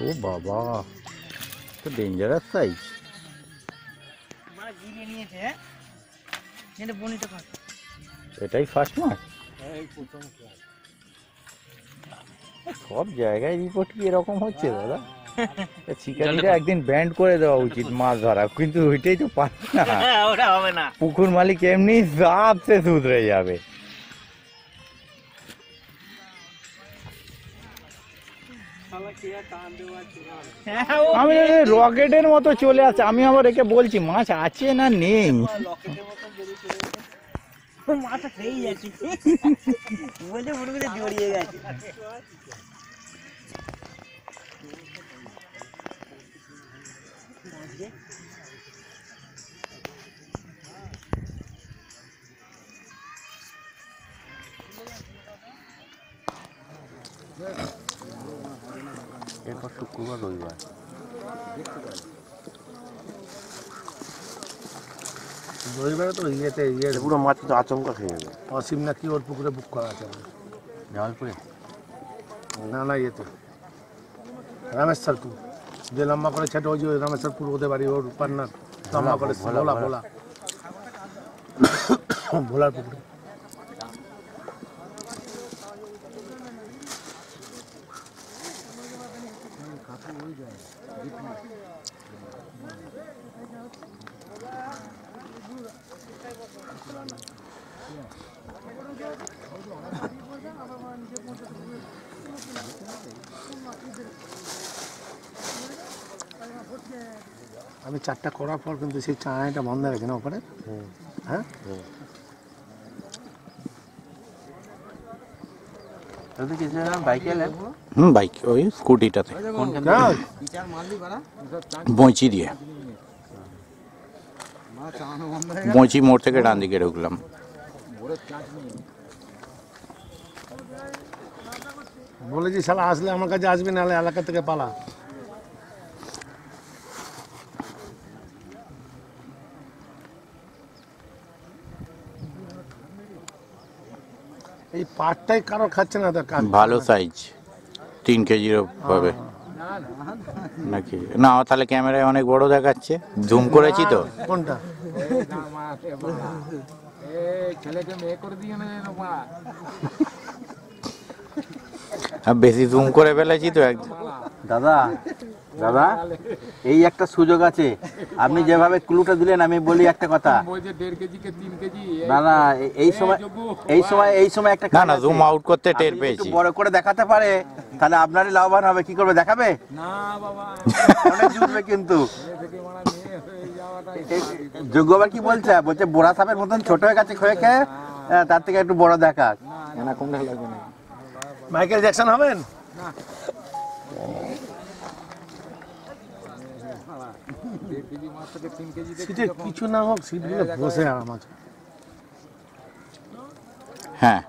ও বাবা, তো dangerous size. এটাই ফার্স্ট মাছ। সব জায়গায় রিপোর্ট কি এরকম হচ্ছে দাদা? শিকারীরা একদিন ব্যান্ড করে দেওয়া উচিত মাছ ধরা, কিন্তু ওইটাই তো পারছে না। ওটা হবে না। পুকুর মালিক এমনি সাপ সে সুধরে যাবে। আমি রকেটের মতো চলে আসছে, আমি আবার একে বলছি মাছ আছে না নেই। মাছটা খেয়েই যাচ্ছি বলছে মুরগিতে জড়িয়ে গেছে। এরপর শুক্রবার রবিবার রবিবারে তো ইয়েতে পুরো মাছ তো আচমকা খেয়ে যাবে। অসীম না কি ওর পুকুরে বুক করা আছে জামালপুরে না ইয়েতে রামেশ্বরপুর, যে লম্বা করে ছেটে ওই যে রামেশ্বরপুর ওদের বাড়ি, ওর পান্নার লম্বা করে ভোলা ভোলা ভোলার পুকুরে। আমি চারটা করার পর কিন্তু সেই চায়টা বন্ধ রেখে না ওখানে। হ্যাঁ বাইক ওই স্কুটিটাতে বঁচি দিয়ে, বঁচি মোড় থেকে ডান দিকে ঢুকলাম। বলেছি শালা আসলে আমার কাছে আসবি, নাহলে এলাকা থেকে পালা। এই পাটটাই কারো খাচ্ছে না, ভালো সাইজ 3 কেজির হবে নাকি না? তাহলে ক্যামেরায় অনেক বড় দেখাচ্ছে, জুম করেছি তো। কোনটা? বেশি জুম করে ফেলেছি তো একদম। দাদা দাদা এই একটা সুযোগ আছে, আপনি যেভাবে ক্লুটা দিলেন, আমি বলি একটা কথা। না না এই সময় একটা না না, জুম আউট করতে টের পেয়েছি। বড় করে দেখাতে পারে, তাহলে আপনারই লাভবান হবে। কি করবে, দেখাবে না বাবা, অনেক জুটবে কিন্তু। যোগ্যবার কি বলছে, বলছে বোরা সাপের মতন ছোট হয়ে গেছে খেয়ে খেয়ে, তার থেকে একটু বড় দেখা। মাইকেল জ্যাকসন হবেন? সিটে কিছু না হোক, সিটগুলো বসে আরাম আছে। হ্যাঁ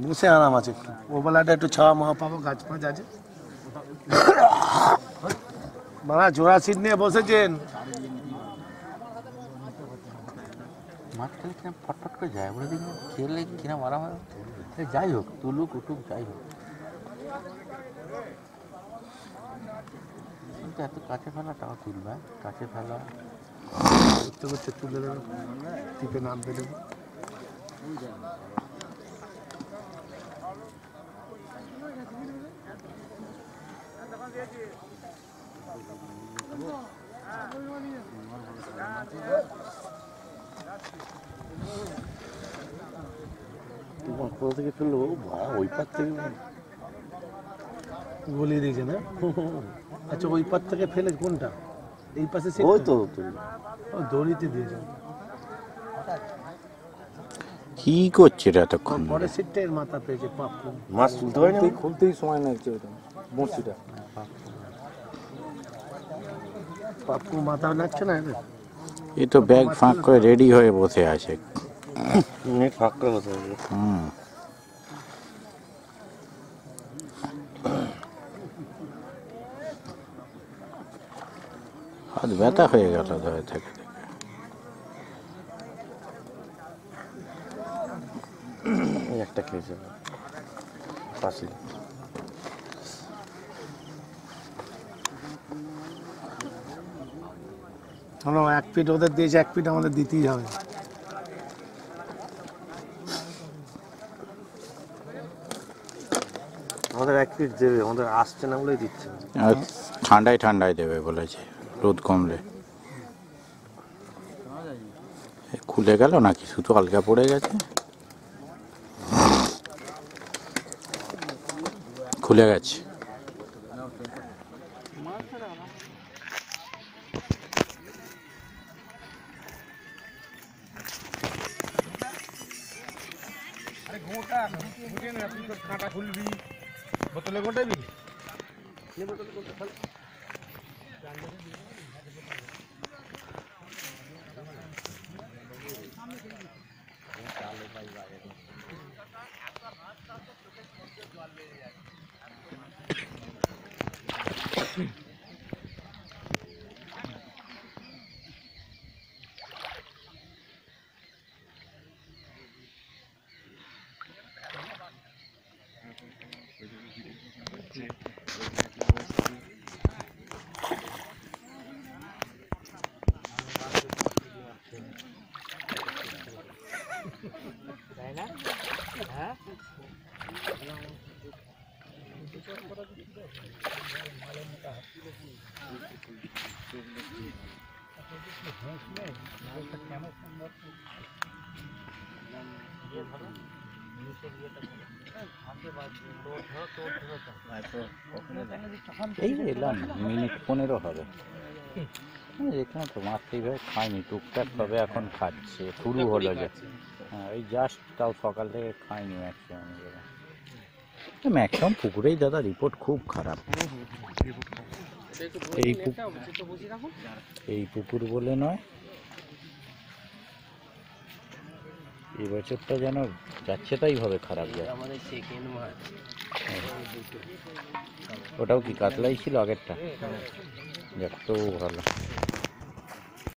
বসে আরাম আছে, ও বেলাটা একটু ছাওয়া মাওয়া পাবো, গাছ ফাছ আছে। মারা জোড়া সিট নিয়ে বসেছেন। মাছ খেলে কিনা ফটফট করে যায়, বলে দিন খেলে কিনা মারা হয়। যাই হোক, তুলুক উঠুক যাই হোক, কিন্তু এত কাছে ফেলাটাও তুলবে, কাছে ফেলা করতে করতে তুলে দেবে, টিপে নামতে দেবে। কোথা থেকে ফেললো, ওই পার থেকে গলিয়ে দিয়েছে না? আচ্ছা, ওই পার থেকে ফেলে কোনটা? এই পাশে ওই তো দড়িতে দিয়েছে। কি করছে এটা এতক্ষণ? পরের সিটটা এর মাথা পেয়েছে, পাপ্পু মাছ তুলতে হয় না, খুলতেই সময় লাগছে ওটা বড়শিটা। পাপ্পু মাথা লাগছে না এদের। এই তো ব্যাগ ফাঁক করে রেডি হয়ে বসে আছে। ফাঁক করে বসে আছে। হাত ব্যথা হয়ে গেল ধরে থেকে। একটা খেয়েছে পাশে। ধরো 1 ফিট ওদের দিয়েছে, 1 ফিট আমাদের দিতেই হবে। আমাদের 1 ফিট দেবে, আমাদের আসছে না বলেই দিচ্ছে না। আর ঠান্ডায় ঠান্ডায় দেবে বলেছে, রোদ কমলে। এ খুলে গেল নাকি শুধু হালকা পড়ে গেছে? খুলে গেছে। কাঁটা খুলবি, বোতলে গোটাবি। এই এলাম, মিনিট 15 হবে। এখানে তো মাছ এইভাবে খাইনি, টুকটাক তবে এখন খাচ্ছে, শুরু হলো যে। হ্যাঁ, এই জাস্ট তাও সকাল থেকে খাইনি ম্যাক্সিমাম। ম্যাক্সিমাম পুকুরেই দাদা রিপোর্ট খুব খারাপ। এই পুকুর বলে নয়, এই বছরটা যেন যাচ্ছে তাই ভাবে খারাপ যায়। আমাদের সেকেন্ড মাছ। ওটাও কি কাতলাই ছিল আগেরটা? যাক, তো ভালো।